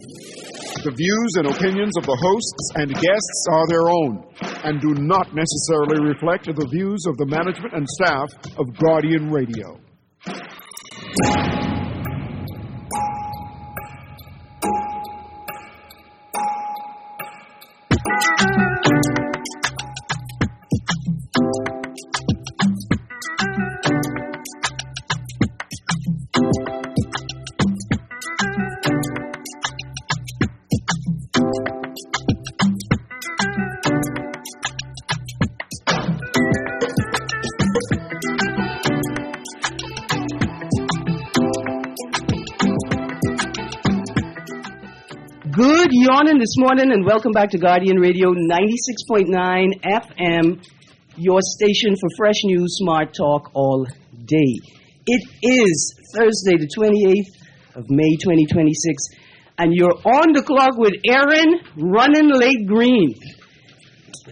The views and opinions of the hosts and guests are their own and do not necessarily reflect the views of the management and staff of Guardian Radio. Good yawning this morning and welcome back to Guardian Radio 96.9 FM, your station for fresh news, smart talk all day. It is Thursday the 28th of May 2026 and you're on the clock with Erin running late Greene.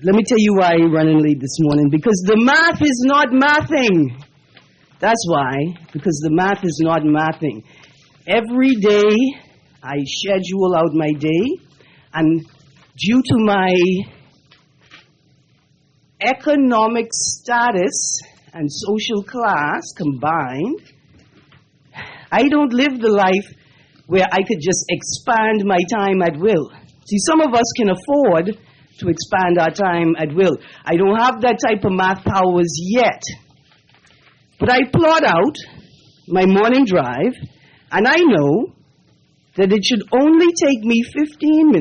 Let me tell you why you're running late this morning. Because the math is not mathing. That's why. Because the math is not mathing. Every day I schedule out my day, and due to my economic status and social class combined, I don't live the life where I could just expand my time at will. See, some of us can afford to expand our time at will. I don't have that type of math powers yet. But I plot out my morning drive, and I know that it should only take me 15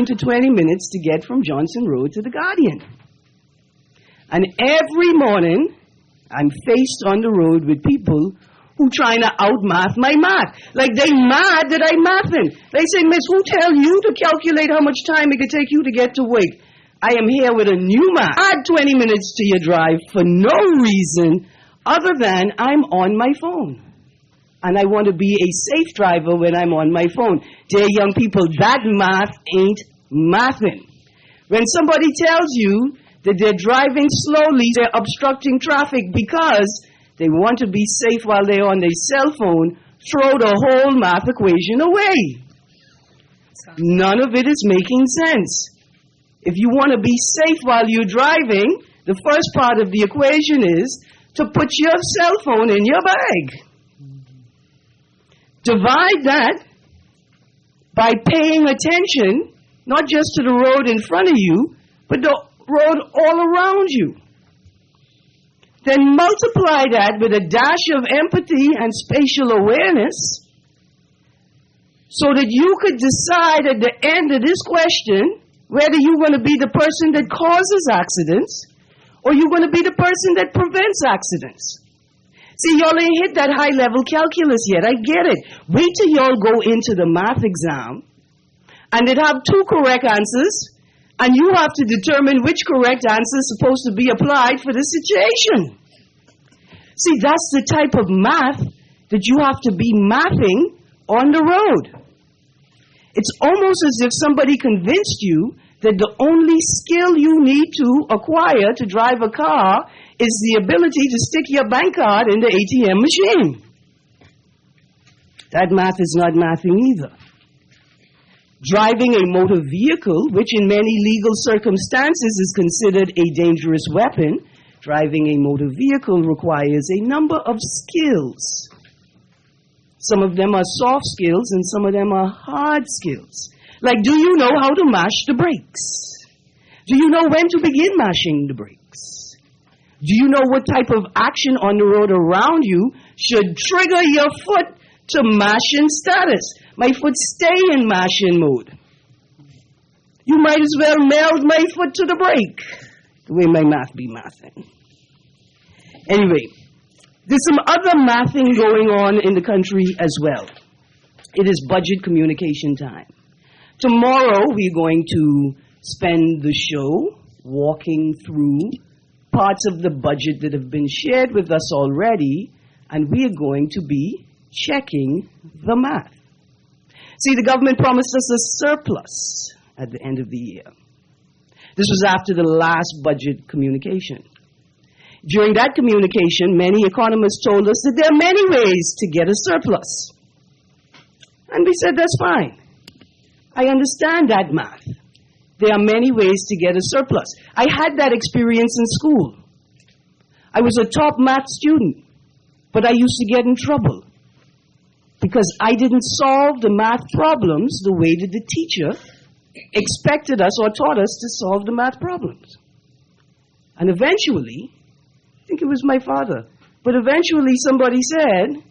to 20 minutes to get from Johnson Road to the Guardian. And every morning, I'm faced on the road with people who trying to outmath my math. Like they mad that I'm mathing. They say, Miss, who tell you to calculate how much time it could take you to get to work? I am here with a new math. Add 20 minutes to your drive for no reason other than I'm on my phone. And I want to be a safe driver when I'm on my phone. Dear young people, that math ain't mathing. When somebody tells you that they're driving slowly, they're obstructing traffic because they want to be safe while they're on their cell phone, throw the whole math equation away. None of it is making sense. If you want to be safe while you're driving, the first part of the equation is to put your cell phone in your bag. Divide that by paying attention, not just to the road in front of you, but the road all around you. Then multiply that with a dash of empathy and spatial awareness so that you could decide at the end of this question whether you're going to be the person that causes accidents or you're going to be the person that prevents accidents. See, y'all ain't hit that high-level calculus yet. I get it. Wait till y'all go into the math exam, and it have two correct answers, and you have to determine which correct answer is supposed to be applied for the situation. See, that's the type of math that you have to be mathing on the road. It's almost as if somebody convinced you that the only skill you need to acquire to drive a car is the ability to stick your bank card in the ATM machine. That math is not mathing either. Driving a motor vehicle, which in many legal circumstances is considered a dangerous weapon, driving a motor vehicle requires a number of skills. Some of them are soft skills and some of them are hard skills. Like, do you know how to mash the brakes? Do you know when to begin mashing the brakes? Do you know what type of action on the road around you should trigger your foot to mashing status? My foot stay in mashing mode. You might as well meld my foot to the brake, the way my math be mathing. Anyway, there's some other mathing going on in the country as well. It is budget communication time. Tomorrow we're going to spend the show walking through parts of the budget that have been shared with us already, and we are going to be checking the math. See, the government promised us a surplus at the end of the year. This was after the last budget communication. During that communication, many economists told us that there are many ways to get a surplus. And we said, that's fine. I understand that math. There are many ways to get a surplus. I had that experience in school. I was a top math student, but I used to get in trouble because I didn't solve the math problems the way that the teacher expected us or taught us to solve the math problems. And eventually, I think it was my father, but eventually somebody said,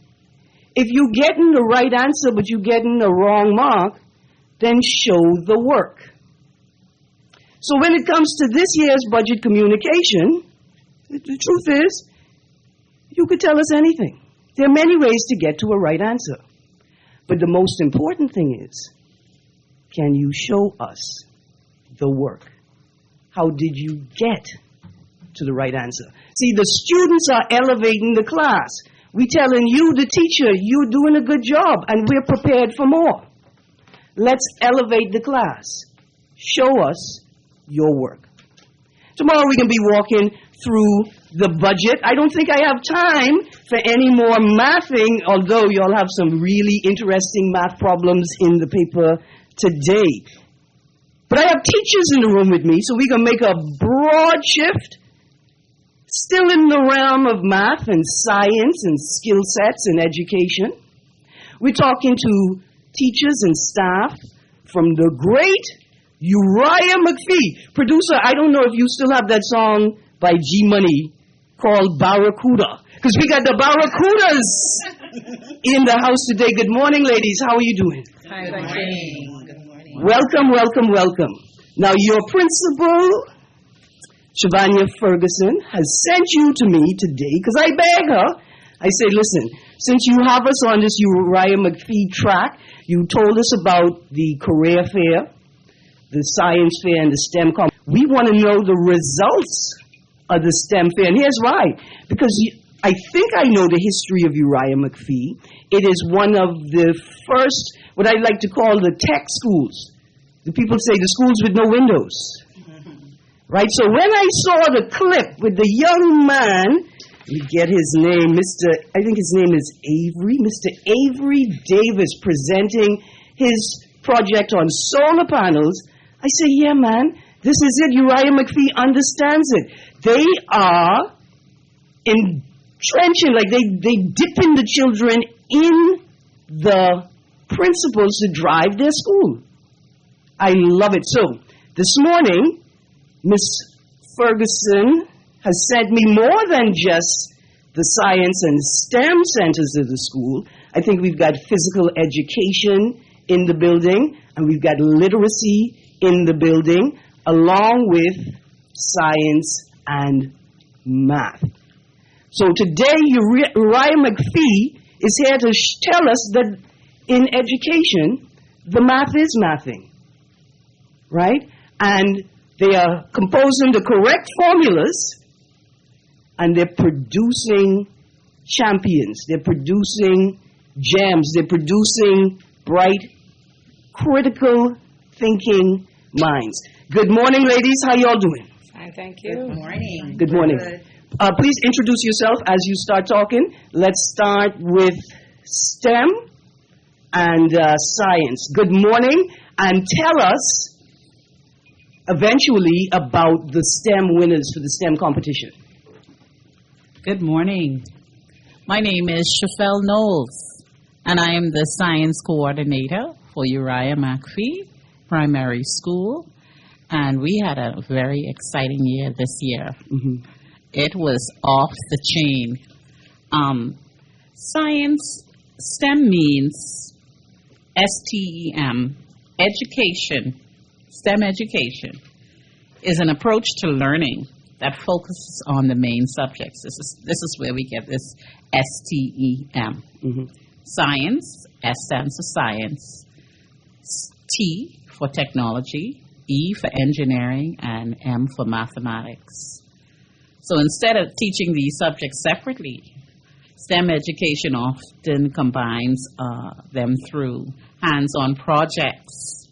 if you get in the right answer but you get in the wrong mark, then show the work. So when it comes to this year's budget communication, the truth is, you could tell us anything. There are many ways to get to a right answer. But the most important thing is, can you show us the work? How did you get to the right answer? See, the students are elevating the class. We're telling you, the teacher, you're doing a good job, and we're prepared for more. Let's elevate the class. Show us your work. Tomorrow we can be walking through the budget. I don't think I have time for any more mathing, although you all have some really interesting math problems in the paper today. But I have teachers in the room with me, so we can make a broad shift, still in the realm of math and science and skill sets and education. We're talking to teachers and staff from the great Uriah McPhee. Producer, I don't know if you still have that song by G Money called Barracuda, because we got the Barracudas in the house today. Good morning, ladies. How are you doing? Hi, good morning. Good morning. Welcome, welcome, welcome. Now, your principal, Shavanya Ferguson, has sent you to me today because I beg her. I say, listen, since you have us on this Uriah McPhee track, you told us about the career fair, the science fair, and the STEM conference. We want to know the results of the STEM fair. And here's why. Because I think I know the history of Uriah McPhee. It is one of the first, what I like to call the tech schools. The people say the schools with no windows. Right? So when I saw the clip with the young man, you get his name, I think his name is Mr. Avery Davis, presenting his project on solar panels, I say, yeah, man, this is it. Uriah McPhee understands it. They are entrenching, like they dipping the children in the principles to drive their school. I love it. So this morning, Miss Ferguson has sent me more than just the science and STEM centers of the school. I think we've got physical education in the building, and we've got literacy in the building, along with science and math. So today, Uriah McPhee is here to tell us that in education, the math is mathing, right? And they are composing the correct formulas, and they're producing champions. They're producing gems. They're producing bright, critical thinking minds. Good morning, ladies. How y'all doing? Fine, thank you. Good morning. Good morning. Please introduce yourself as you start talking. Let's start with STEM and science. Good morning, and tell us eventually about the STEM winners for the STEM competition. Good morning. My name is Shafel Knowles, and I am the science coordinator for Uriah McPhee Primary School, and we had a very exciting year this year. Mm-hmm. It was off the chain. Science, STEM means STEM, education. STEM education is an approach to learning that focuses on the main subjects. This is where we get this STEM. Mm-hmm. Science, S stands for science, T for technology, E for engineering, and M for mathematics. So instead of teaching these subjects separately, STEM education often combines them through hands-on projects.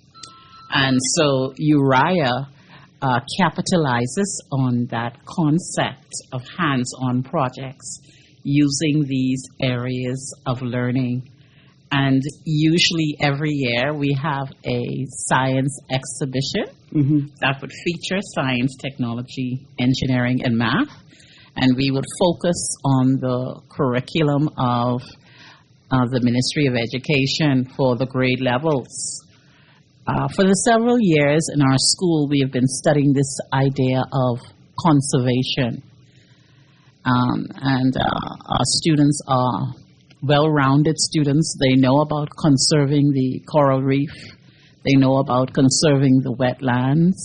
And so Uriah capitalizes on that concept of hands-on projects using these areas of learning And usually every year we have a science exhibition that would feature science, technology, engineering, and math. And we would focus on the curriculum of the Ministry of Education for the grade levels. For the several years in our school, we have been studying this idea of conservation. And our students are well-rounded students. They know about conserving the coral reef. They know about conserving the wetlands.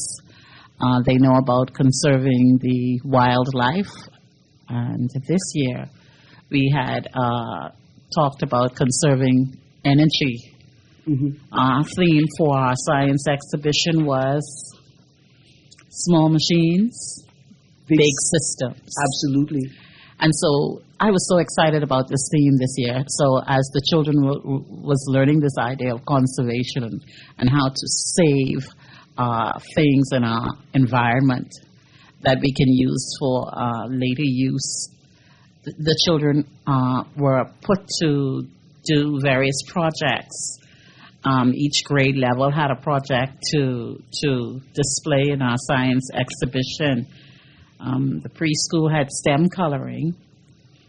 They know about conserving the wildlife. And this year, we had talked about conserving energy. Our theme for our science exhibition was small machines, big systems. Absolutely. And so I was so excited about this theme this year. So as the children was learning this idea of conservation and how to save things in our environment that we can use for later use, the children were put to do various projects. Each grade level had a project to display in our science exhibition. The preschool had STEM coloring.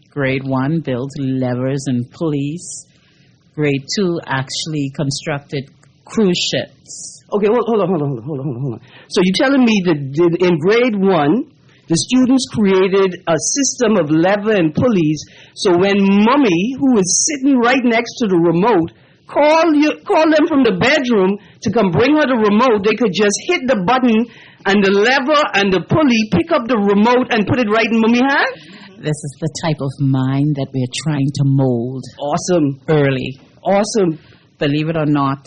Grade 1 built levers and pulleys. Grade 2 actually constructed cruise ships. Okay, hold on. So you're telling me that in grade 1, the students created a system of lever and pulleys, so when mommy, who is sitting right next to the remote, call them from the bedroom to come bring her the remote, they could just hit the button and the lever and the pulley pick up the remote and put it right in mommy's hand? This is the type of mind that we're trying to mold. Awesome. Early. Awesome. Believe it or not,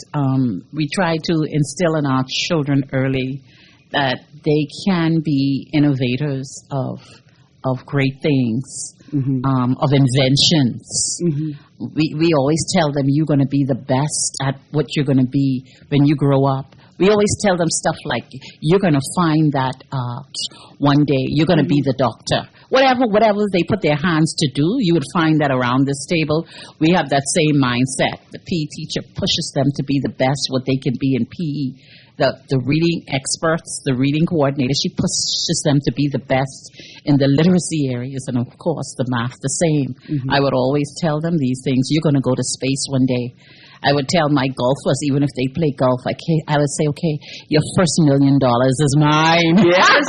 we try to instill in our children early that they can be innovators of great things, of inventions. We always tell them you're going to be the best at what you're going to be when you grow up. We always tell them stuff like, you're going to find that one day you're going to be the doctor. Whatever they put their hands to do, you would find that around this table, we have that same mindset. The PE teacher pushes them to be the best what they can be in PE. The reading experts, the reading coordinator, she pushes them to be the best in the literacy areas, and of course the math the same. I would always tell them these things. You're going to go to space one day. I would tell my golfers, even if they play golf, I would say, okay, your first $1 million is mine. Yes.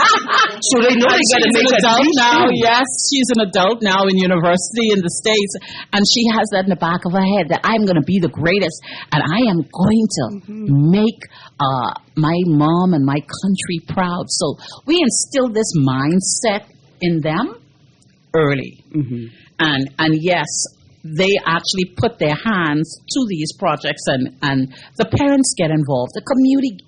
So they know they got to make an adult now. Too. Yes, she's an adult now in university in the States, and she has that in the back of her head that I'm going to be the greatest, and I am going to make my mom and my country proud. So we instill this mindset in them early, and yes, they actually put their hands to these projects, and the parents get involved, the community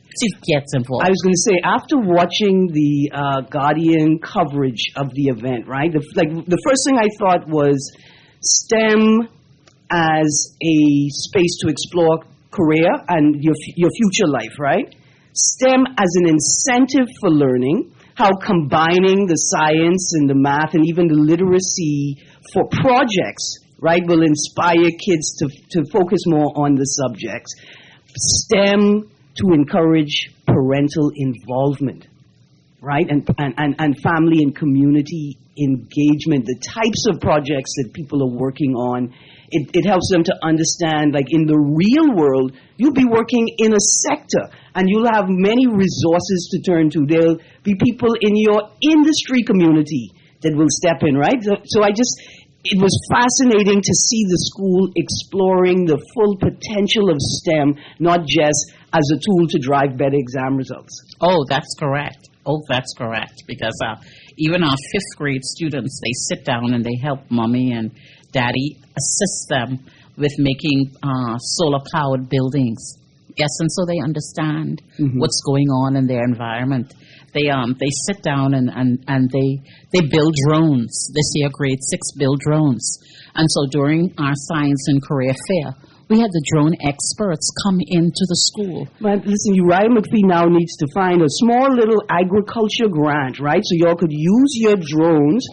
gets involved. I was going to say, after watching the Guardian coverage of the event, right, the first thing I thought was STEM as a space to explore career and your future life, right? STEM as an incentive for learning, how combining the science and the math and even the literacy for projects, right, will inspire kids to focus more on the subjects. STEM to encourage parental involvement, right, and family and community engagement, the types of projects that people are working on. It helps them to understand, like in the real world, you'll be working in a sector and you'll have many resources to turn to. There'll be people in your industry community that will step in, right? So it was fascinating to see the school exploring the full potential of STEM, not just as a tool to drive better exam results. Oh, that's correct. Because even our 5th grade students, they sit down and they help mommy and daddy assist them with making solar-powered buildings. Yes, and so they understand what's going on in their environment. They sit down and they build drones. This year, grade 6 build drones. And so during our science and career fair, we had the drone experts come into the school. But listen, Uriah McPhee now needs to find a small little agriculture grant, right? So y'all could use your drones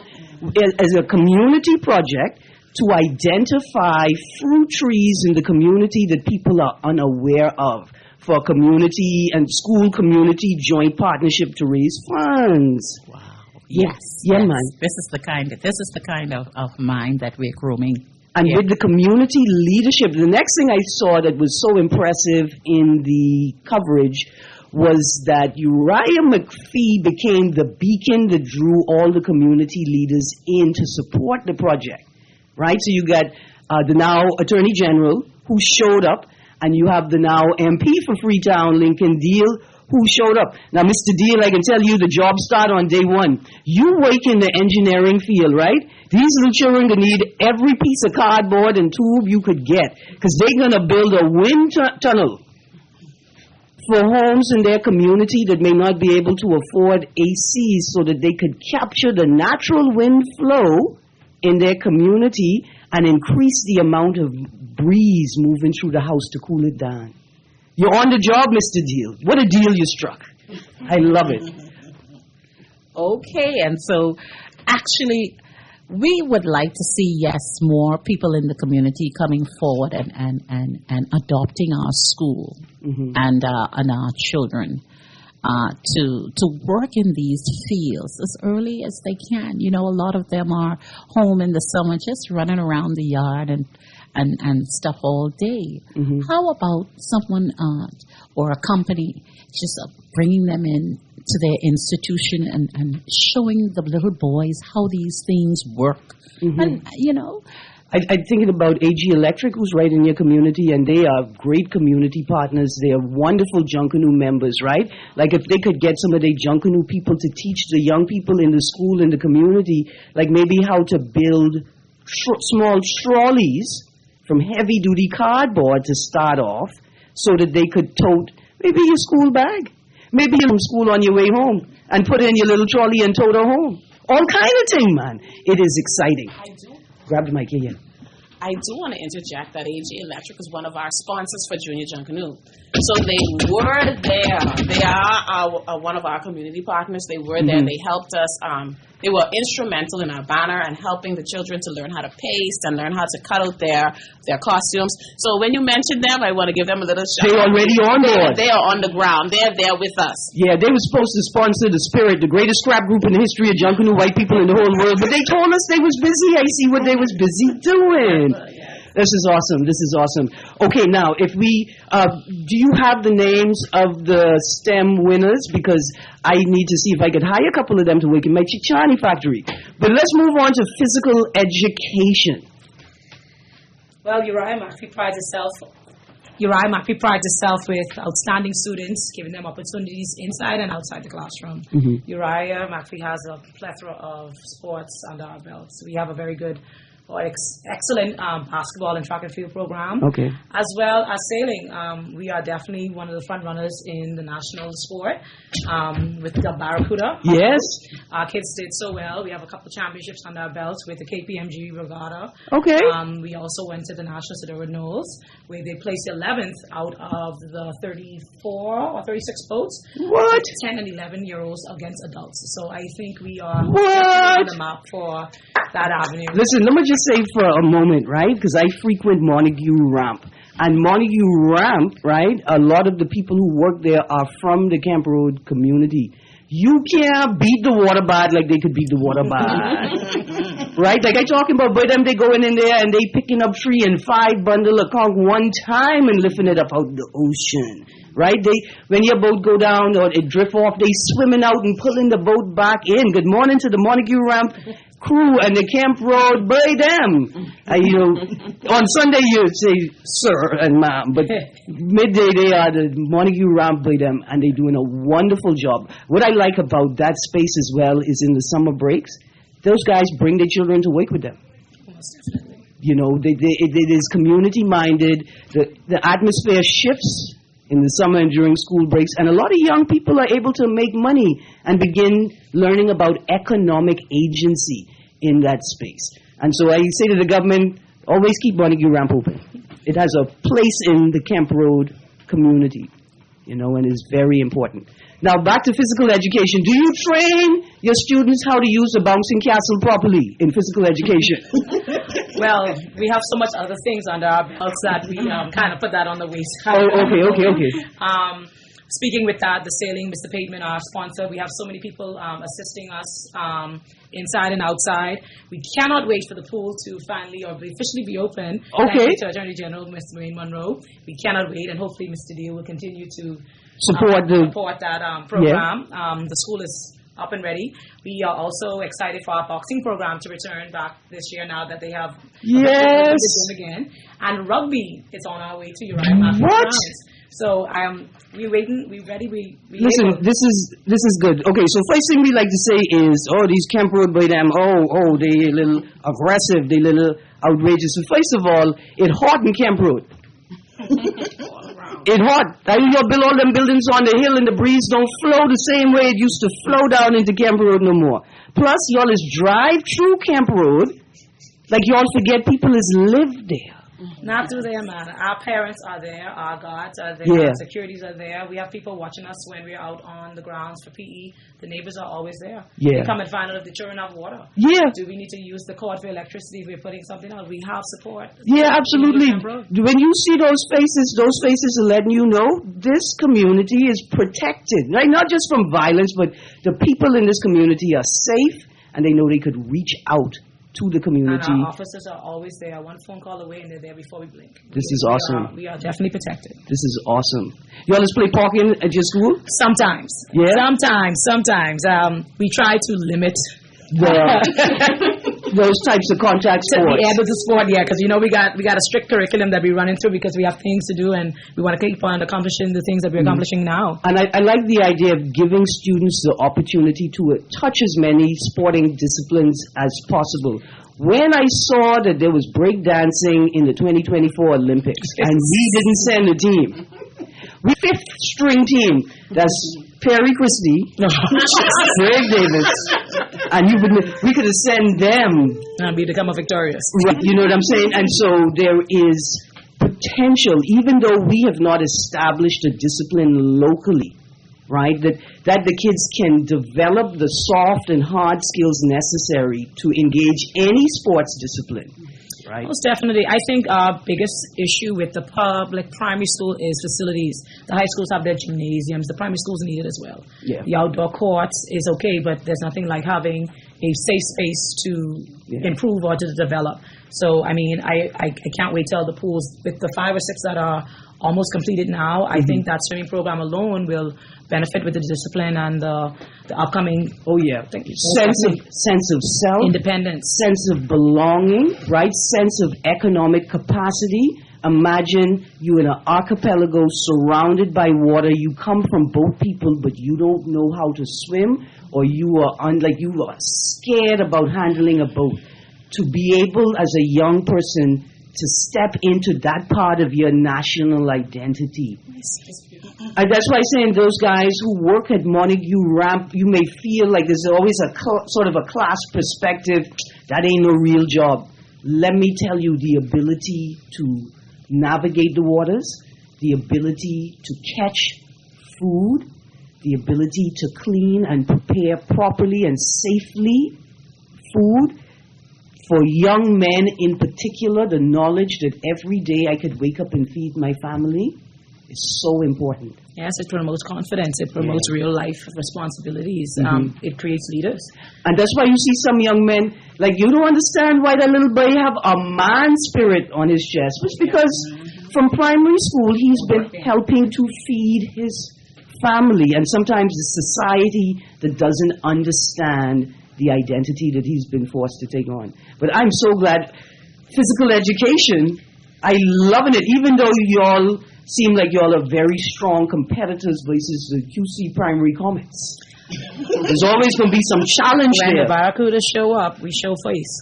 as a community project to identify fruit trees in the community that people are unaware of for community and school community joint partnership to raise funds. Wow. Yes. Yeah, yes. man. This is the kind of mind that we're grooming. And Yeah. with the community leadership, the next thing I saw that was so impressive in the coverage was that Uriah McPhee became the beacon that drew all the community leaders in to support the project, right? So you got the now Attorney General who showed up, and you have the now MP for Freetown, Lincoln Deal, who showed up. Now, Mr. Deal, I can tell you the job started on day one. You work in the engineering field, right? These little children gonna need every piece of cardboard and tube you could get, because they're gonna build a wind tunnel for homes in their community that may not be able to afford ACs, so that they could capture the natural wind flow in their community and increase the amount of breeze moving through the house to cool it down. You're on the job, Mr. Deal. What a deal you struck. I love it. Okay, and so actually, we would like to see, yes, more people in the community coming forward and adopting our school and our children to work in these fields as early as they can. You know, a lot of them are home in the summer just running around the yard and stuff all day. How about someone or a company just bringing them in to their institution and showing the little boys how these things work? And, you know, I'm thinking about AG Electric, who's right in your community, and they are great community partners. They are wonderful Junkanoo members, right? Like if they could get some of their Junkanoo people to teach the young people in the school, in the community, like maybe how to build small trolleys from heavy-duty cardboard to start off, so that they could tote maybe your school bag. Maybe you're from school on your way home and put it in your little trolley and tote her home. All kind of thing, man. It is exciting. I do. Grab the mic here. I do want to interject that AG Electric is one of our sponsors for Junior Junkanoo. So they were there. They are one of our community partners. They were there. They helped us. They were instrumental in our banner and helping the children to learn how to paste and learn how to cut out their costumes. So when you mentioned them, I want to give them a little shout. They're already on board. They are on the ground. They're there with us. Yeah, they were supposed to sponsor the Spirit, the greatest scrap group in the history of Junkanoo white people in the whole world, but they told us they was busy. I see what they was busy doing. This is awesome. This is awesome. Okay, now, if we, do you have the names of the STEM winners? Because I need to see if I could hire a couple of them to work in my Chichani factory. But let's move on to physical education. Well, Uriah McPhee prides itself with outstanding students, giving them opportunities inside and outside the classroom. Uriah McPhee has a plethora of sports under our belts. We have a very good excellent basketball and track and field program, as well as sailing. We are definitely one of the front runners in the national sport with the Barracuda. Yes. Our kids did so well. We have a couple of championships under our belts with the KPMG Regatta. Okay. We also went to the Nationals at Edward Knowles, where they placed 11th out of the 34 or 36 boats. What? 10 and 11-year-olds against adults. So I think we are on the map for that avenue. Listen, let me just say for a moment, right, because I frequent Montague Ramp. And Montague Ramp, right, a lot of the people who work there are from the Camp Road community. You can't beat the water bad like they could beat the water bad. Right? Like I talking about, but them they going in there and they picking up 3 and 5 bundle of conch one time and lifting it up out the ocean. Right? They, when your boat go down or it drift off, they swimming out and pulling the boat back in. Good morning to the Montague Ramp crew and the Camp Road, by them. You know, on Sunday you say sir and ma'am, but midday they are the Montague Ramp by them, and they're doing a wonderful job. What I like about that space as well is in the summer breaks, those guys bring their children to work with them. You know, it is community minded. The atmosphere shifts in the summer and during school breaks, and a lot of young people are able to make money and begin learning about economic agency in that space. And so I say to the government, always keep Montague Ramp open. It has a place in the Camp Road community, you know, and is very important. Now back to physical education. Do you train your students how to use a bouncing castle properly in physical education? Well, we have so much other things under our belts that we kind of put that on the waist. Okay. Speaking with that, the sailing, Mr. Pateman, our sponsor, we have so many people assisting us inside and outside. We cannot wait for the pool to finally or officially be open. Okay. Thank you to Attorney General, Mr. Wayne Monroe. We cannot wait, and hopefully Mr. Deal will continue to support that program. Yeah. The school is up and ready. We are also excited for our boxing program to return back this year now that they have the gym again. And rugby is on our way to Uriah Mathews Grounds. So we're waiting. We're ready. Listen, this is good. Okay, so first thing we like to say is, these Camp Road boy them, they a little aggressive, they a little outrageous. So first of all, it hot in Camp Road. It hot. You build all them buildings on the hill and the breeze don't flow the same way it used to flow down into Camp Road no more. Plus, y'all is drive through Camp Road like y'all forget people is live there. Not through there, man. Our parents are there. Our guards are there. Our securities are there. We have people watching us when we're out on the grounds for PE. The neighbors are always there. Yeah. They come and find out if the children have water. Yeah. Do we need to use the court for electricity if we're putting something out? We have support. Yeah, absolutely. When you see those faces are letting you know this community is protected. Right? Not just from violence, but the people in this community are safe and they know they could reach out to the community. And our officers are always there. One phone call away and they're there before we blink. This is awesome. We are definitely protected. This is awesome. Y'all just play parking at your school? Sometimes. Yeah? Sometimes. We try to limit those types of contact sports. To be able to sport, because we got a strict curriculum that we're running through because we have things to do and we want to keep on accomplishing the things that we're accomplishing now. And I like the idea of giving students the opportunity to touch as many sporting disciplines as possible. When I saw that there was breakdancing in the 2024 Olympics and we didn't send a team, we fifth string team, that's Perry Christie, Greg Davis, and we could have sent them. And we become victorious. Right, you know what I'm saying? And so there is potential, even though we have not established a discipline locally, right? That the kids can develop the soft and hard skills necessary to engage any sports discipline. Right. Most definitely. I think our biggest issue with the public primary school is facilities. The high schools have their gymnasiums. The primary schools need it as well. Yeah. The outdoor courts is okay, but there's nothing like having a safe space to improve or to develop. So, I can't wait till the pools, with the 5 or 6 that are almost completed now, I think that swimming program alone will benefit with the discipline and the upcoming sense of self, independence, sense of belonging, right? Sense of economic capacity. Imagine you in an archipelago surrounded by water. You come from boat people, but you don't know how to swim, or you are scared about handling a boat. To be able, as a young person, to step into that part of your national identity. And that's why I'm saying those guys who work at Montague Ramp, you may feel like there's always a sort of a class perspective. That ain't no real job. Let me tell you, the ability to navigate the waters, the ability to catch food, the ability to clean and prepare properly and safely food, for young men in particular, the knowledge that every day I could wake up and feed my family is so important. Yes, it promotes confidence. It promotes real life responsibilities. It creates leaders. And that's why you see some young men, like, you don't understand why that little boy have a man spirit on his chest. It's because from primary school, he's been helping to feed his family. And sometimes the society that doesn't understand the identity that he's been forced to take on. But I'm so glad. Physical education, I loving it, even though y'all seem like y'all are very strong competitors versus the QC primary Comets. There's always going to be some challenge when there. When the Barracudas show up, we show face.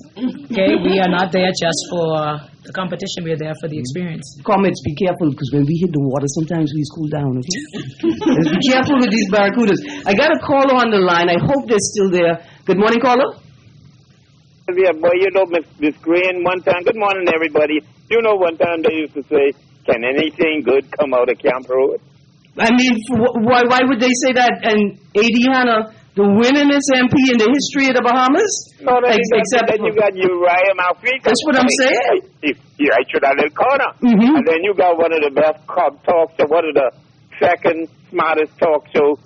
Okay? We are not there just for the competition. We're there for the experience. Comets, be careful, because when we hit the water, sometimes we cool down, okay? Be careful with these Barracudas. I got a caller on the line. I hope they're still there. Good morning, caller. Yeah, boy, Miss Greene, one time, good morning, everybody. One time they used to say, can anything good come out of Camp Road? I mean, why would they say that? And A.D. Hanna, The winningest MP in the history of the Bahamas? No, then you got Uriah McPhee. That's what I'm saying. Right to that little corner. Mm-hmm. And then you got one of the best talk show, one of the second smartest talk show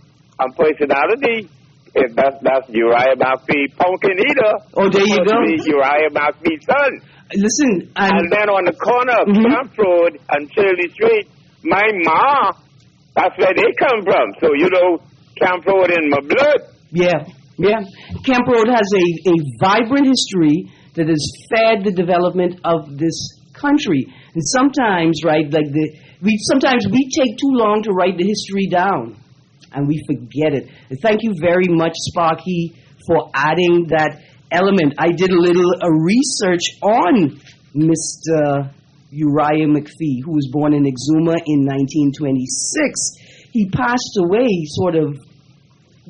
personality. That's Uriah McPhee, Pumpkin Eater. Oh, there you go. Uriah McPhee's son. Listen, and then on the corner of Camp Road and Shirley Street, my ma, that's where they come from. So, Camp Road in my blood. Yeah. Camp Road has a vibrant history that has fed the development of this country. And sometimes, right, sometimes we take too long to write the history down, and we forget it. And thank you very much, Sparky, for adding that element. I did a little research on Mr. Uriah McPhee, who was born in Exuma in 1926. He passed away sort of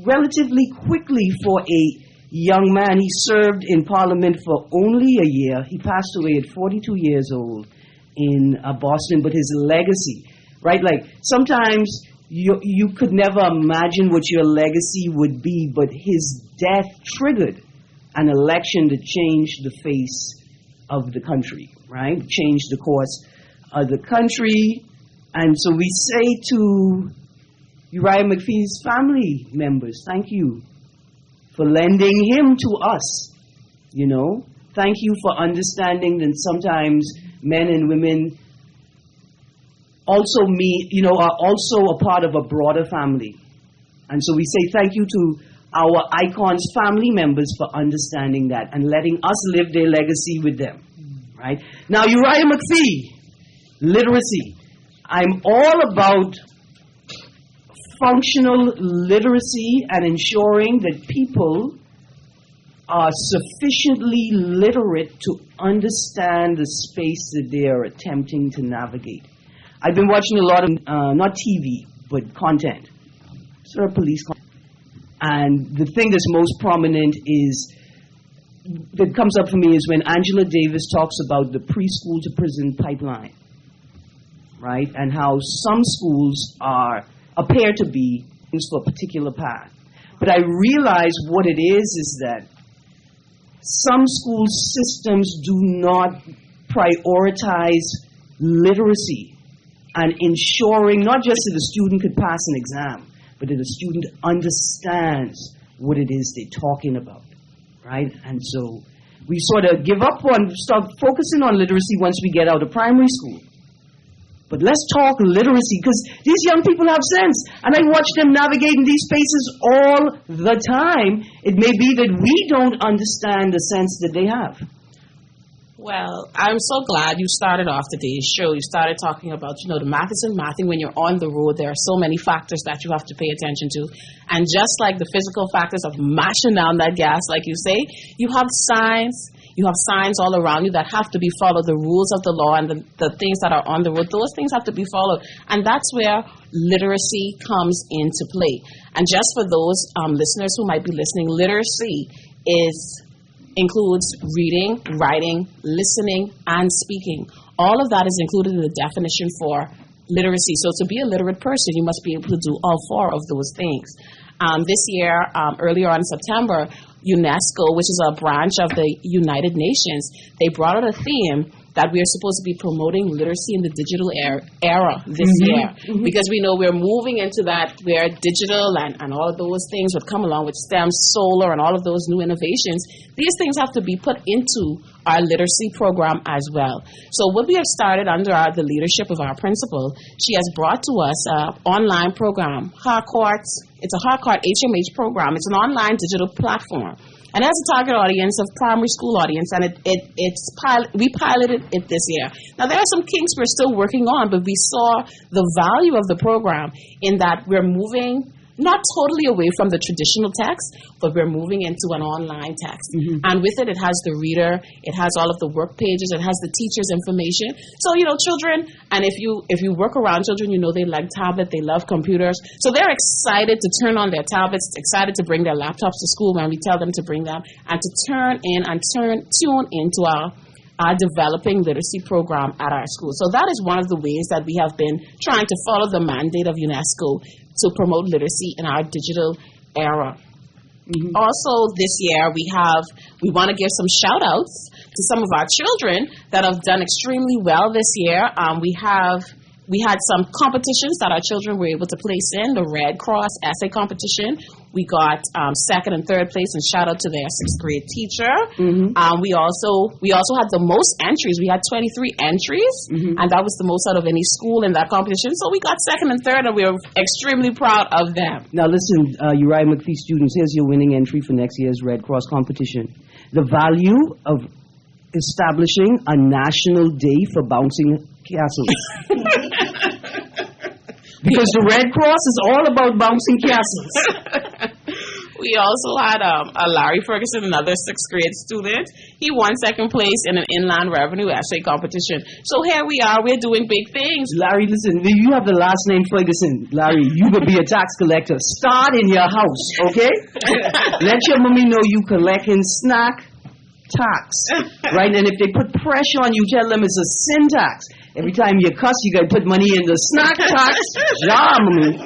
relatively quickly for a young man. He served in Parliament for only a year. He passed away at 42 years old in Boston, but his legacy, right? Like sometimes you could never imagine what your legacy would be, but his death triggered an election that changed the face of the country, right? Changed the course of the country. And so we say to Uriah McPhee's family members, thank you for lending him to us, Thank you for understanding that sometimes men and women also are also a part of a broader family. And so we say thank you to our Icon's family members for understanding that and letting us live their legacy with them, right? Now, Uriah McPhee, literacy. I'm all about functional literacy and ensuring that people are sufficiently literate to understand the space that they are attempting to navigate. I've been watching a lot of, not TV, but content, sort of police content. And the thing that's most prominent that comes up for me is when Angela Davis talks about the preschool to prison pipeline, right? And how some schools appear to be things for a particular path. But I realize what it is that some school systems do not prioritize literacy and ensuring not just that a student could pass an exam, but that a student understands what it is they're talking about, right? And so we sort of give up on, start focusing on literacy once we get out of primary school. But let's talk literacy, because these young people have sense, and I watch them navigating these spaces all the time. It may be that we don't understand the sense that they have. Well, I'm so glad you started off today's show. You started talking about, the math isn't mathing. When you're on the road, there are so many factors that you have to pay attention to. And just like the physical factors of mashing down that gas, like you say, you have signs. You have signs all around you that have to be followed, the rules of the law and the things that are on the road. Those things have to be followed. And that's where literacy comes into play. And just for those listeners who might be listening, literacy includes reading, writing, listening, and speaking. All of that is included in the definition for literacy. So to be a literate person, you must be able to do all four of those things. This year, earlier on in September, UNESCO, which is a branch of the United Nations, they brought out a theme that we are supposed to be promoting literacy in the digital era this year. Mm-hmm. Because we know we're moving into that where digital and all of those things would come along with STEM, solar, and all of those new innovations. These things have to be put into our literacy program as well. So what we have started under the leadership of our principal, she has brought to us an online program, Harcourts. It's a Harcourt HMH program. It's an online digital platform. And it has a target audience of primary school audience, and we piloted it this year. Now, there are some kinks we're still working on, but we saw the value of the program in that we're moving not totally away from the traditional text, but we're moving into an online text. Mm-hmm. And with it, it has the reader, it has all of the work pages, it has the teacher's information. So, children, and if you work around children, they like tablet, they love computers. So they're excited to turn on their tablets, excited to bring their laptops to school when we tell them to bring them, and to tune into our developing literacy program at our school. So that is one of the ways that we have been trying to follow the mandate of UNESCO to promote literacy in our digital era. Also, this year we want to give some shout outs to some of our children that have done extremely well this year. We had some competitions that our children were able to place in. The Red Cross essay competition. We got second and third place, and shout out to their sixth grade teacher. We also had the most entries. We had 23 entries, and that was the most out of any school in that competition. So we got second and third, and we were extremely proud of them. Now listen, Uriah McPhee students, here's your winning entry for next year's Red Cross competition. The value of establishing a national day for bouncing castles. Because the Red Cross is all about bouncing castles. We also had Larry Ferguson, another sixth grade student. He won second place in an inland revenue essay competition. So here we are, we're doing big things. Larry, listen, you have the last name Ferguson. Larry, you could be a tax collector. Start in your house, okay? Let your mommy know you collecting snack tax, right? And if they put pressure on you, tell them it's a sin tax. Every time you cuss, you got to put money in the snack tax. Yeah, mommy.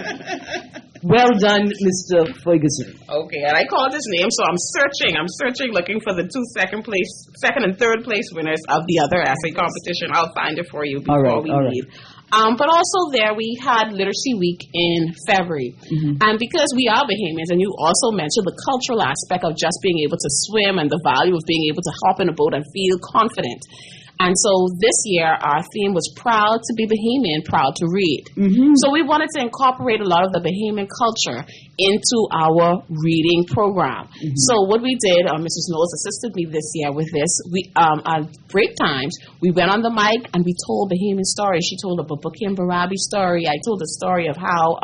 Well done, Mr. Ferguson. Okay, and I called his name, so I'm searching, looking for the second and third place winners of the other essay competition. I'll find it for you before we leave. But also there we had Literacy Week in February. And because we are Bahamians, and you also mentioned the cultural aspect of just being able to swim and the value of being able to hop in a boat and feel confident. And so this year, our theme was Proud to be Bahamian, Proud to Read. So we wanted to incorporate a lot of the Bahamian culture into our reading program. So what we did, Mrs. Knowles assisted me this year with this. We at break times, we went on the mic and we told Bahamian stories. She told a Babuki and Barabi story. I told the story of how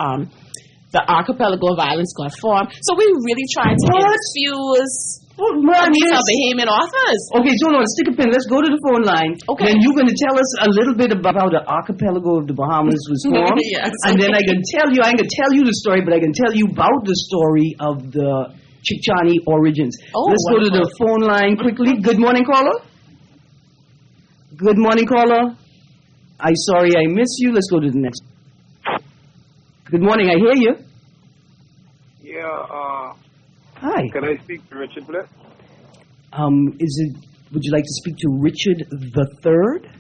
the archipelago of islands got formed. So we really tried to infuse these are Bahamian authors. Okay, so hold on, stick a pin. Let's go to the phone line. Okay. Then you're going to tell us a little bit about how the archipelago of the Bahamas was formed. Yes. And then I ain't going to tell you the story, but I can tell you about the story of the Chicchani origins. Let's go to the phone line quickly. Good morning, caller. Good morning, caller. I'm sorry I missed you. Let's go to the next. Good morning, I hear you. Yeah, Hi. can I speak to Richard, please? Would you like to speak to Richard the Third?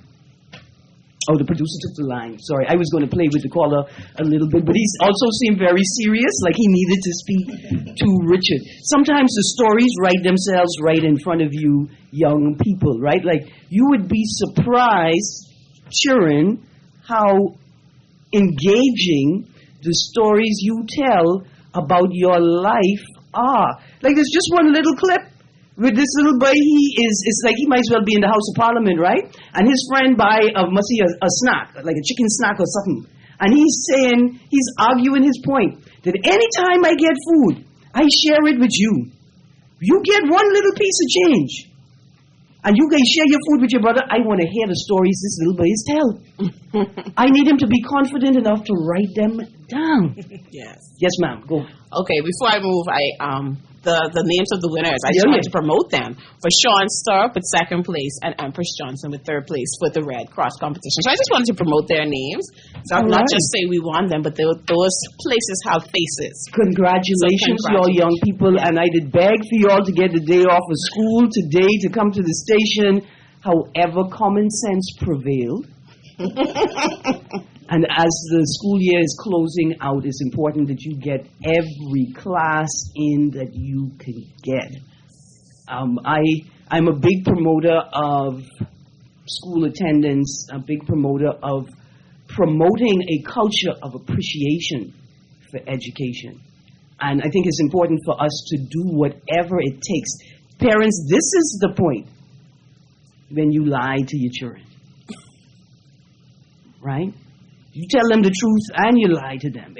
Oh, the producer took the line. Sorry, I was going to play with the caller a little bit, but he also seemed very serious, like he needed to speak to Richard. Sometimes the stories write themselves right in front of you, young people, right? Like, you would be surprised, children, how engaging the stories you tell about your life are. Like, there's just one little clip with this little boy. It's like he might as well be in the House of Parliament, right? And his friend must see a snack, like a chicken snack or something. And he's arguing his point that anytime I get food, I share it with you. You get one little piece of change. And you guys share your food with your brother. I want to hear the stories this little boy is telling. I need him to be confident enough to write them down. Yes. Yes, ma'am. Go. Okay, before I move, the names of the winners, I just wanted to promote them. For Sean Sturp with second place and Empress Johnson with third place for the Red Cross competition. So I just wanted to promote their names. So not just say we won them, but those places have faces. Congratulations, y'all young people. And I did beg for y'all to get the day off of school today to come to the station. However, common sense prevailed. And as the school year is closing out, it's important that you get every class in that you can get. I'm a big promoter of school attendance, a big promoter of promoting a culture of appreciation for education. And I think it's important for us to do whatever it takes. Parents, this is the point when you lie to your children. Right? You tell them the truth and you lie to them.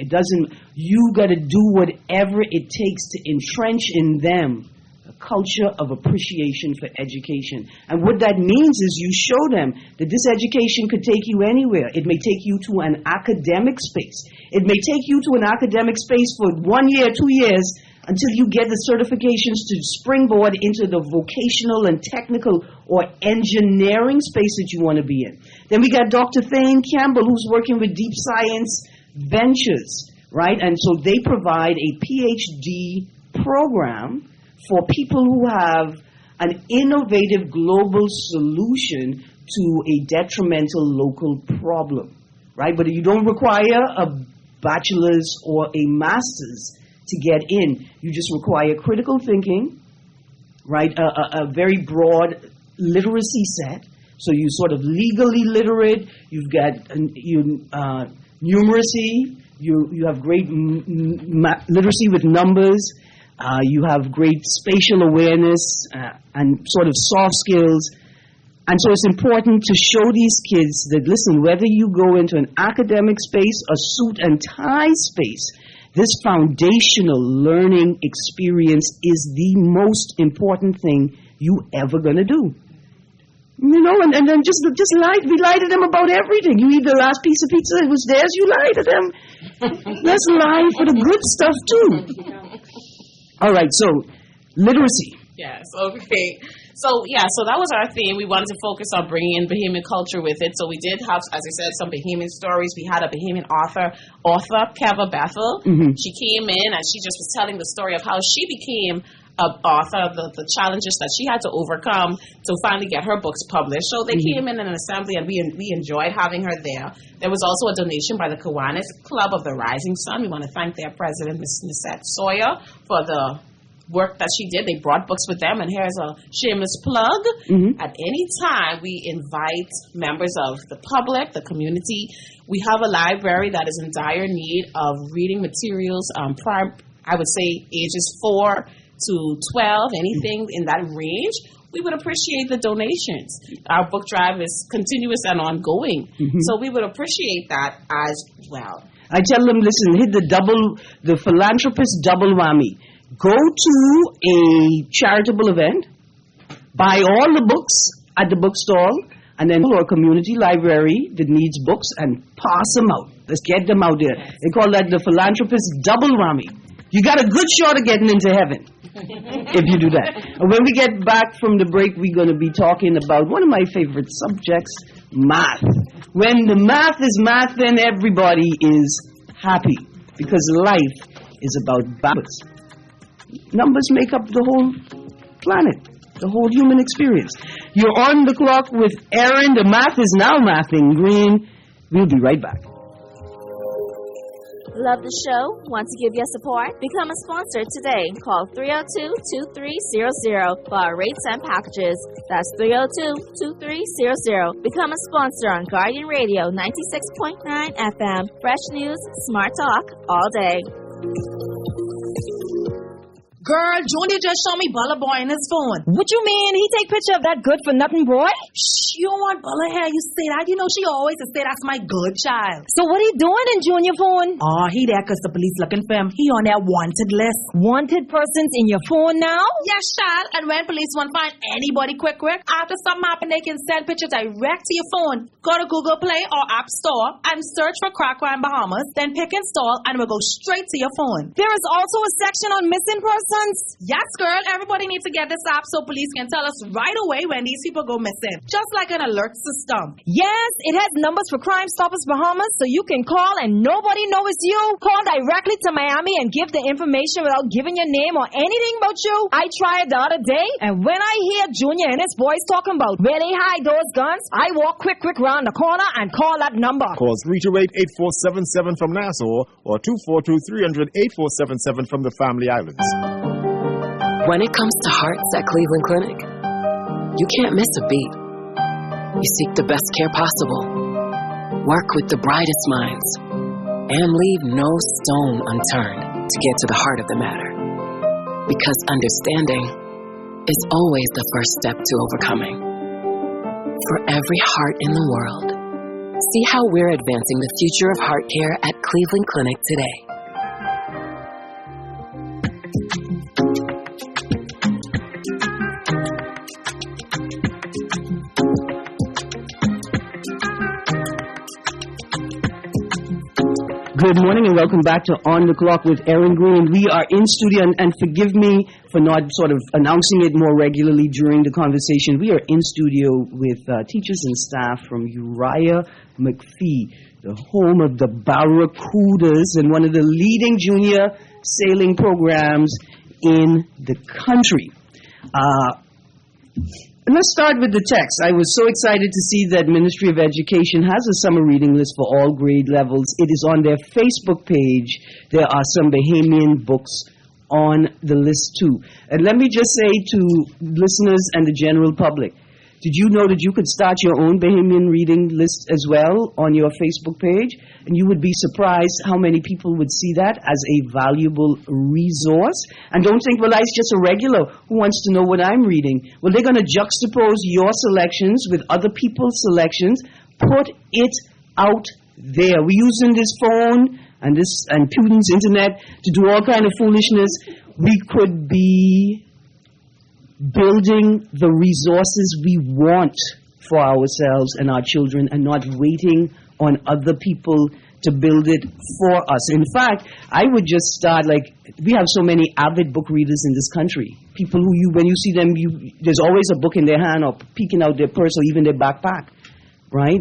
You got to do whatever it takes to entrench in them a culture of appreciation for education. And what that means is you show them that this education could take you anywhere. It may take you to an academic space. It may take you to an academic space for 1 year, 2 years, until you get the certifications to springboard into the vocational and technical or engineering space that you want to be in. Then we got Dr. Thane Campbell, who's working with Deep Science Ventures, right? And so they provide a PhD program for people who have an innovative global solution to a detrimental local problem, right? But you don't require a bachelor's or a master's to get in. You just require critical thinking, right? A very broad literacy set. So you're sort of legally literate. You've got numeracy. You have great literacy with numbers. You have great spatial awareness and sort of soft skills. And so it's important to show these kids that, listen, whether you go into an academic space, a suit and tie space, this foundational learning experience is the most important thing you ever going to do. You know, and then just lie. We lie to them about everything. You eat the last piece of pizza, it was theirs, you lie to them. Let's lie for the good stuff, too. All right, so literacy. Yes, okay. So that was our theme. We wanted to focus on bringing in Bahamian culture with it. So we did have, as I said, some Bahamian stories. We had a Bahamian author, Keva Bethel. Mm-hmm. She came in and she just was telling the story of how she became an author, the challenges that she had to overcome to finally get her books published. So they came in an assembly and we enjoyed having her there. There was also a donation by the Kiwanis Club of the Rising Sun. We want to thank their president, Ms. Nisette Sawyer, for the work that she did. They brought books with them, and here's a shameless plug. Mm-hmm. At any time, we invite members of the public, the community. We have a library that is in dire need of reading materials, I would say ages 4 to 12, anything in that range. We would appreciate the donations. Our book drive is continuous and ongoing, so we would appreciate that as well. I tell them, listen, hit the philanthropist double whammy. Go to a charitable event, buy all the books at the bookstall, and then go to a community library that needs books and pass them out. Let's get them out there. They call that the philanthropist double whammy. You got a good shot of getting into heaven if you do that. And when we get back from the break, we're going to be talking about one of my favorite subjects, math. When the math is math, then everybody is happy because life is about balance. Numbers make up the whole planet, the whole human experience. You're on the clock with Erin. The math is now mathing. Greene. We'll be right back. Love the show? Want to give your support? Become a sponsor today. Call 302-2300 for our rates and packages. That's 302-2300. Become a sponsor on Guardian Radio 96.9 FM. Fresh news, smart talk, all day. Girl, Junior just showed me Bella Boy in his phone. What you mean? He take picture of that good-for-nothing boy? Shh, you don't want Bella hair. You say that. You know she always say that's my good child. So what he doing in Junior phone? Oh, he there because the police looking for him. He on their wanted list. Wanted persons in your phone now? Yes, child. And when police want to find anybody quick, after something happen, they can send picture direct to your phone. Go to Google Play or App Store and search for Crack Crime Bahamas. Then pick install and it will go straight to your phone. There is also a section on missing persons. Yes, girl. Everybody needs to get this app so police can tell us right away when these people go missing. Just like an alert system. Yes, it has numbers for Crime Stoppers Bahamas so you can call and nobody knows it's you. Call directly to Miami and give the information without giving your name or anything about you. I tried the other day, and when I hear Junior and his boys talking about where they hide those guns, I walk quick round the corner and call that number. Call 328-8477 from Nassau or 242-300-8477 from the Family Islands. When it comes to hearts at Cleveland Clinic, you can't miss a beat. You seek the best care possible, work with the brightest minds, and leave no stone unturned to get to the heart of the matter. Because understanding is always the first step to overcoming. For every heart in the world, see how we're advancing the future of heart care at Cleveland Clinic today. Good morning and welcome back to On the Clock with Erin Greene. We are in studio, and forgive me for not sort of announcing it more regularly during the conversation. We are in studio with teachers and staff from Uriah McPhee, the home of the Barracudas and one of the leading junior sailing programs in the country. Let's start with the text. I was so excited to see that Ministry of Education has a summer reading list for all grade levels. It is on their Facebook page. There are some Bahamian books on the list too. And let me just say to listeners and the general public, did you know that you could start your own Bahamian reading list as well on your Facebook page? And you would be surprised how many people would see that as a valuable resource. And don't think, well, it's just a regular who wants to know what I'm reading. Well, they're going to juxtapose your selections with other people's selections. Put it out there. We're using this phone and Putin's internet to do all kind of foolishness. We could be building the resources we want for ourselves and our children and not waiting on other people to build it for us. In fact, I would just start, we have so many avid book readers in this country. People who when you see them, there's always a book in their hand or peeking out their purse or even their backpack, right?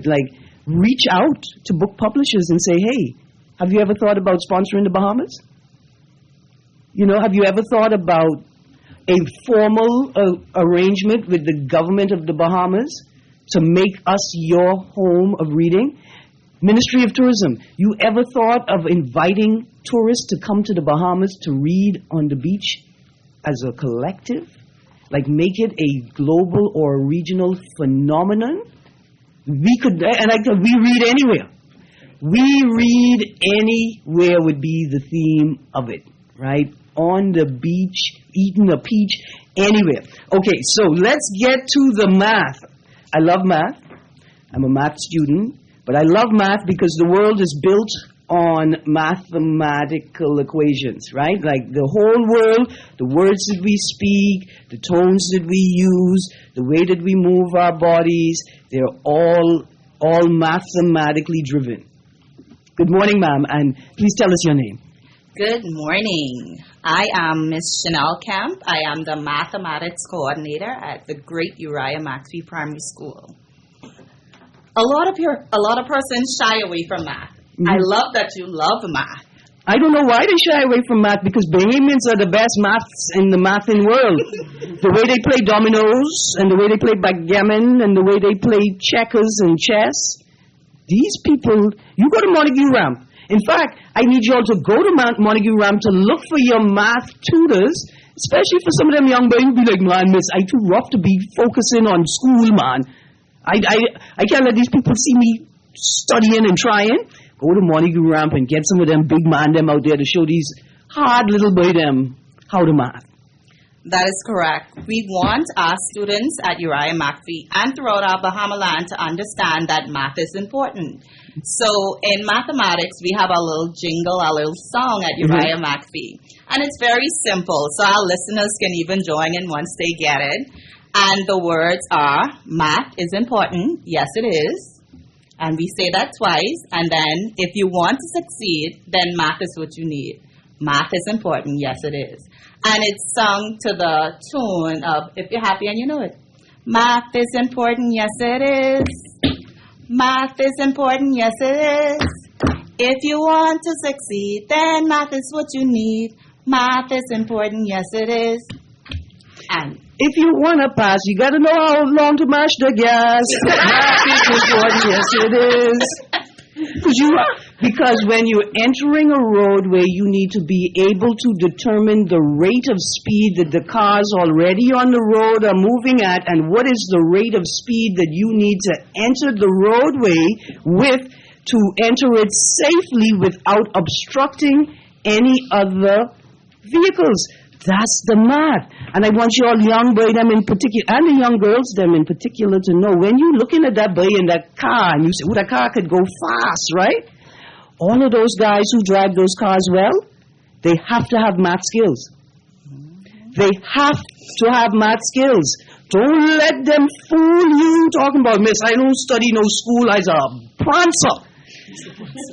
Reach out to book publishers and say, hey, have you ever thought about sponsoring the Bahamas? Have you ever thought about a formal arrangement with the government of the Bahamas to make us your home of reading? Ministry of Tourism, you ever thought of inviting tourists to come to the Bahamas to read on the beach as a collective? Make it a global or a regional phenomenon? We read anywhere. We read anywhere would be the theme of it, right? On the beach, eating a peach, anywhere. Okay, so let's get to the math. I love math. I'm a math student, but I love math because the world is built on mathematical equations, right? The whole world, the words that we speak, the tones that we use, the way that we move our bodies, they're all mathematically driven. Good morning, ma'am, and please tell us your name. Good morning. I am Miss Chanel Kemp. I am the mathematics coordinator at the Great Uriah McPhee Primary School. A lot of persons shy away from math. Mm-hmm. I love that you love math. I don't know why they shy away from math, because Bahamians are the best maths in the mathing world. The way they play dominoes, and the way they play backgammon, and the way they play checkers and chess. These people, you go to Montague Ramp. In fact, I need you all to go to Montague Ramp to look for your math tutors, especially for some of them young boys who be like, man, miss, I too rough to be focusing on school, man. I can't let these people see me studying and trying. Go to Montague Ramp and get some of them big man them out there to show these hard little boy them how to math. That is correct. We want our students at Uriah McPhee and throughout our Bahama land to understand that math is important. So in mathematics, we have a little jingle, a little song at Uriah McPhee. And it's very simple, so our listeners can even join in once they get it. And the words are, math is important, yes it is. And we say that twice. And then if you want to succeed, then math is what you need. Math is important, yes it is. And it's sung to the tune of If You're Happy and You Know It. Math is important, yes it is. Math is important, yes it is. If you want to succeed, then math is what you need. Math is important, yes it is. And if you want to pass, you got to know how long to mash the gas. Math is important, yes it is. Because when you're entering a roadway, you need to be able to determine the rate of speed that the cars already on the road are moving at, and what is the rate of speed that you need to enter the roadway with to enter it safely without obstructing any other vehicles. That's the math. And I want you all young boy them in particular, and the young girls them in particular, to know when you're looking at that boy in that car, and you say, oh, that car could go fast, right? All of those guys who drive those cars well, they have to have math skills. They have to have math skills. Don't let them fool you talking about, miss, I don't study no school, I's a prancer.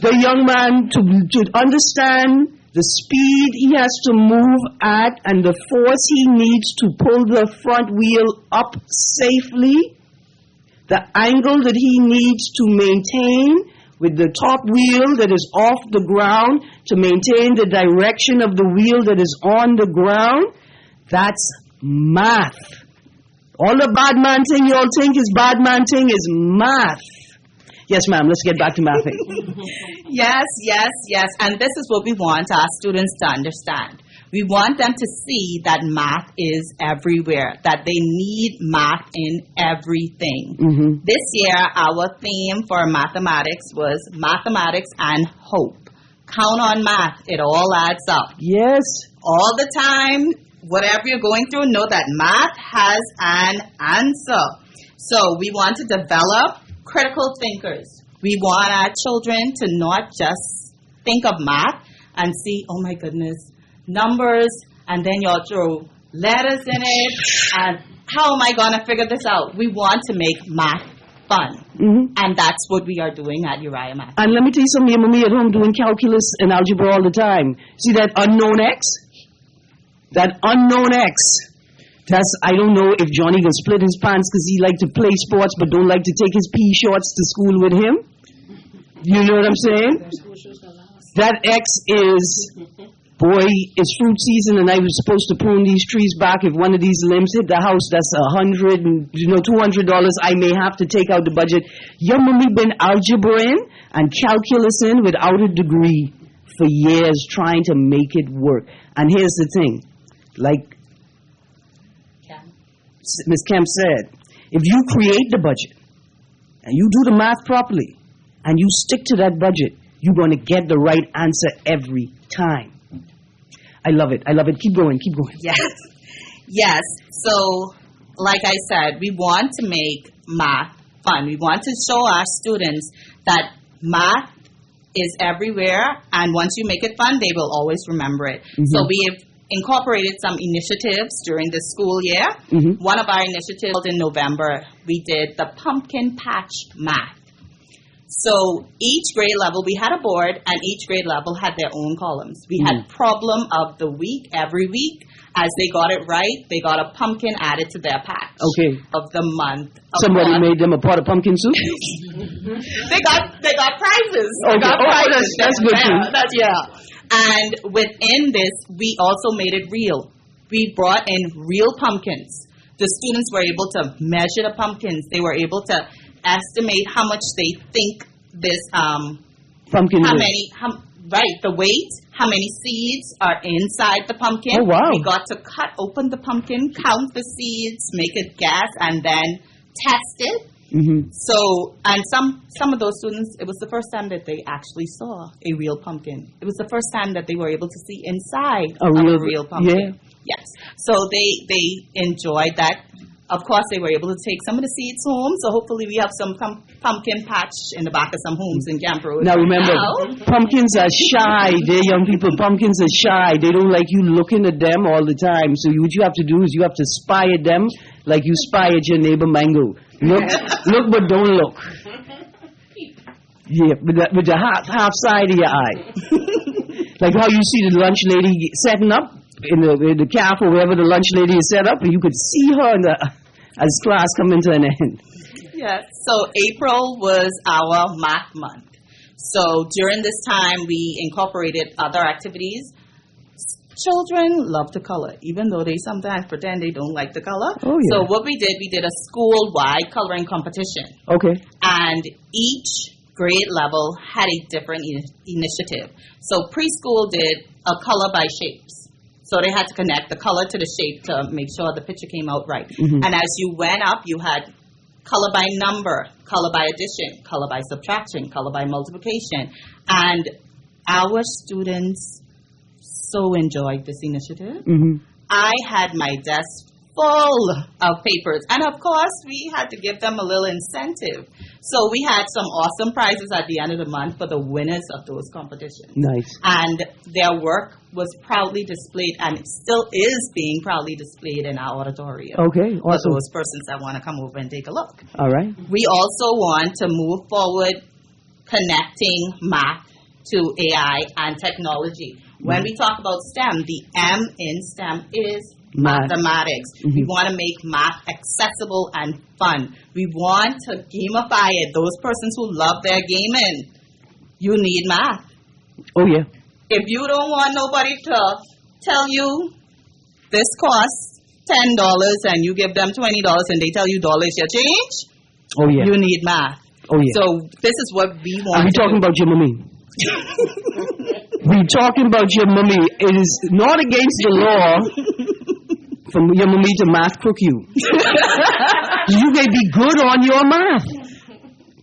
The young man to understand the speed he has to move at and the force he needs to pull the front wheel up safely, the angle that he needs to maintain with the top wheel that is off the ground to maintain the direction of the wheel that is on the ground. That's math. All the bad man thing you all think is bad man thing is math. Yes, ma'am, let's get back to mathing. Yes. And this is what we want our students to understand. We want them to see that math is everywhere, that they need math in everything. Mm-hmm. This year, our theme for mathematics was mathematics and hope. Count on math. It all adds up. Yes. All the time, whatever you're going through, know that math has an answer. So we want to develop critical thinkers. We want our children to not just think of math and see, oh my goodness, numbers, and then you'll throw letters in it, and how am I going to figure this out? We want to make math fun, and that's what we are doing at Uriah Math. And let me tell you something, your mommy at home doing calculus and algebra all the time. See that unknown X? That unknown X. That's, I don't know if Johnny can split his pants because he like to play sports but don't like to take his pea shorts to school with him. You know what I'm saying? That X is, boy, it's fruit season and I was supposed to prune these trees back. If one of these limbs hit the house, that's $200, I may have to take out the budget. Your mommy been algebraing and calculusing without a degree for years trying to make it work. And here's the thing, like Ms. Kemp said, if you create the budget and you do the math properly and you stick to that budget, you're going to get the right answer every time. I love it. Keep going. Yes. So, like I said, we want to make math fun. We want to show our students that math is everywhere, and once you make it fun, they will always remember it. Mm-hmm. So we have incorporated some initiatives during the school year. Mm-hmm. One of our initiatives in November, we did the pumpkin patch math. So each grade level, we had a board, and each grade level had their own columns. We had problem of the week every week. As they got it right, they got a pumpkin added to their patch. Okay. Of the month. Somebody made them a pot of pumpkin soup? They got prizes. Okay. That's good too. And within this, we also made it real. We brought in real pumpkins. The students were able to measure the pumpkins. They were able to estimate how much they think this pumpkin how is. many the weight, how many seeds are inside the pumpkin. Oh, wow. We got to cut open the pumpkin, count the seeds, make it gas, and then test it. Mm-hmm. So, and some of those students, it was the first time that they actually saw a real pumpkin. It was the first time that they were able to see inside of a real pumpkin. Yeah. Yes. So they enjoyed that. Of course, they were able to take some of the seeds home, so hopefully we have some pumpkin patch in the back of some homes in Camp Road. Now remember, pumpkins are shy. They're young people. Pumpkins are shy. They don't like you looking at them all the time. So what you have to do is you have to spy at them like you spy at your neighbor mango. Look, but don't look. Yeah, with the half side of your eye. Like how you see the lunch lady setting up in the cafe or wherever the lunch lady is set up, and you could see her as class coming to an end. Yes. So April was our math month. So during this time, we incorporated other activities. Children love to color, even though they sometimes pretend they don't like the color. Oh, yeah. So what we did a school-wide coloring competition. Okay. And each grade level had a different initiative. So preschool did a color by shapes. So they had to connect the color to the shape to make sure the picture came out right. Mm-hmm. And as you went up, you had color by number, color by addition, color by subtraction, color by multiplication. And our students so enjoyed this initiative. Mm-hmm. I had my desk full of papers. And of course, we had to give them a little incentive. So we had some awesome prizes at the end of the month for the winners of those competitions. Nice. And their work was proudly displayed, and it still is being proudly displayed in our auditorium. Okay, awesome. For those persons that want to come over and take a look. All right. We also want to move forward connecting math to AI and technology. When we talk about STEM, the M in STEM is mathematics. Mm-hmm. We want to make math accessible and fun. We want to gamify it. Those persons who love their gaming, you need math. Oh, yeah. If you don't want nobody to tell you this costs $10 and you give them $20 and they tell you dollars your change, oh, yeah. you need math. Oh, yeah. So this is what we want. Are we talking about your mommy? We're talking about your mommy. It is not against the law for your mommy to math crook you. You may be good on your math,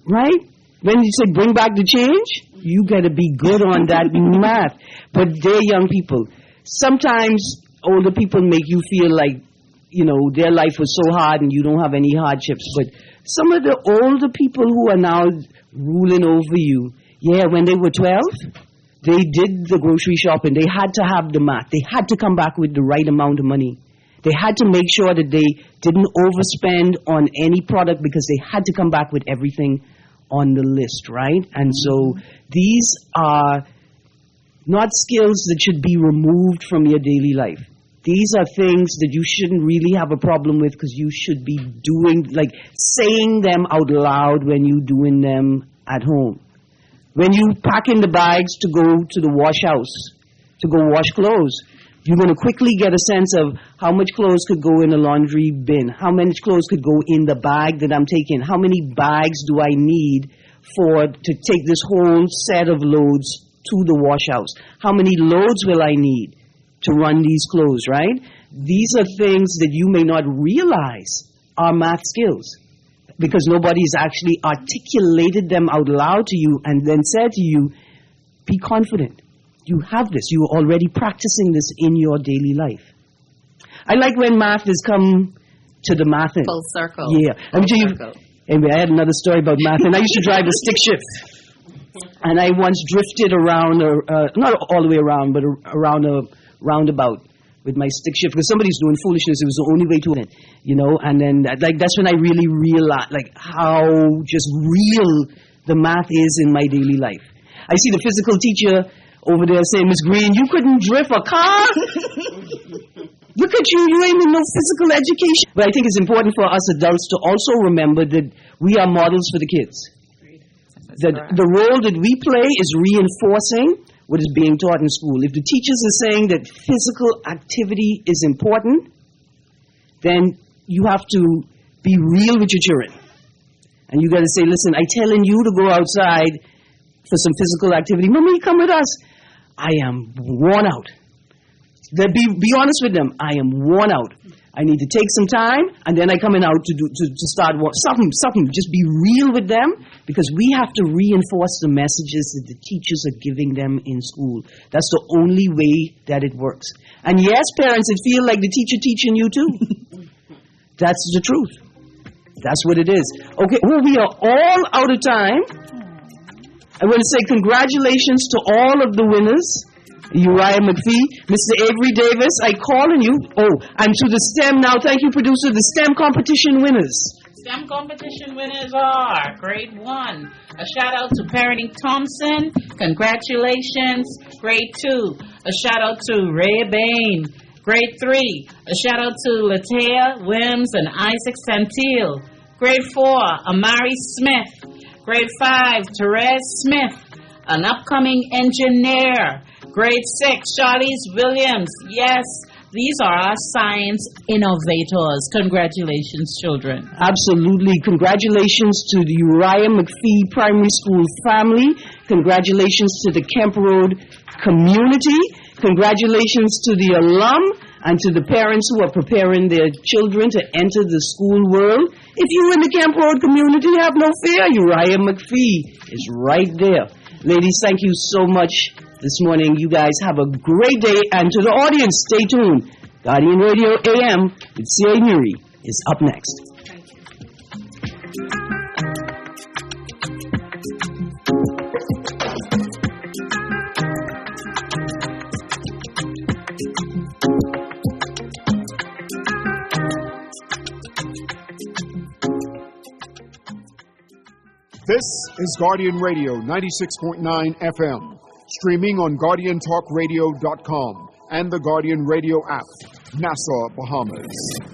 right? When you say bring back the change, you got to be good on that math. But they're young people. Sometimes older people make you feel like, you know, their life was so hard and you don't have any hardships. But some of the older people who are now ruling over you, yeah, when they were 12, they did the grocery shopping. They had to have the math. They had to come back with the right amount of money. They had to make sure that they didn't overspend on any product because they had to come back with everything on the list, right? And so these are not skills that should be removed from your daily life. These are things that you shouldn't really have a problem with because you should be doing, like saying them out loud when you're doing them at home. When you pack in the bags to go to the wash house, to go wash clothes, you're going to quickly get a sense of how much clothes could go in a laundry bin, how much clothes could go in the bag that I'm taking, how many bags do I need to take this whole set of loads to the wash house, how many loads will I need to run these clothes, right? These are things that you may not realize are math skills because nobody's actually articulated them out loud to you and then said to you, be confident. You have this. You are already practicing this in your daily life. I like when math has come to the math end. Full circle. Yeah. Anyway, I had another story about math, and I used to drive a stick shift. And I once drifted around, not all the way around, but around a roundabout with my stick shift because somebody's doing foolishness. It was the only way to it, you know. And then, that's when I really realized, how just real the math is in my daily life. I see the physical teacher over there saying, Miss Greene, you couldn't drift a car? Look at you, you ain't in no physical education. But I think it's important for us adults to also remember that we are models for the kids. That the role that we play is reinforcing what is being taught in school. If the teachers are saying that physical activity is important, then you have to be real with your children. And you got to say, listen, I'm telling you to go outside for some physical activity. Mommy, come with us. I am worn out. Be honest with them. I am worn out. I need to take some time, and then I come in out to start something. Just be real with them because we have to reinforce the messages that the teachers are giving them in school. That's the only way that it works. And yes, parents, it feel like the teacher teaching you too. That's the truth. That's what it is. Okay, well, we are all out of time. I want to say congratulations to all of the winners. Uriah McPhee, Mr. Avery Davis, I call on you. Oh, and to the STEM now. Thank you, producer. The STEM competition winners. STEM competition winners are grade 1. A shout out to Parenting Thompson. Congratulations. Grade 2. A shout out to Ray Bain. Grade 3. A shout out to Latea Wims and Isaac Santil. Grade 4. Amari Smith. Grade 5, Therese Smith, an upcoming engineer. Grade 6, Charlize Williams. Yes, these are our science innovators. Congratulations, children. Absolutely. Congratulations to the Uriah McPhee Primary School family. Congratulations to the Kemp Road community. Congratulations to the alum and to the parents who are preparing their children to enter the school world. If you're in the Camp Road community, have no fear. Uriah McPhee is right there. Ladies, thank you so much this morning. You guys have a great day. And to the audience, stay tuned. Guardian Radio AM with C.A. Nuri is up next. This is Guardian Radio 96.9 FM, streaming on GuardianTalkRadio.com and the Guardian Radio app, Nassau, Bahamas.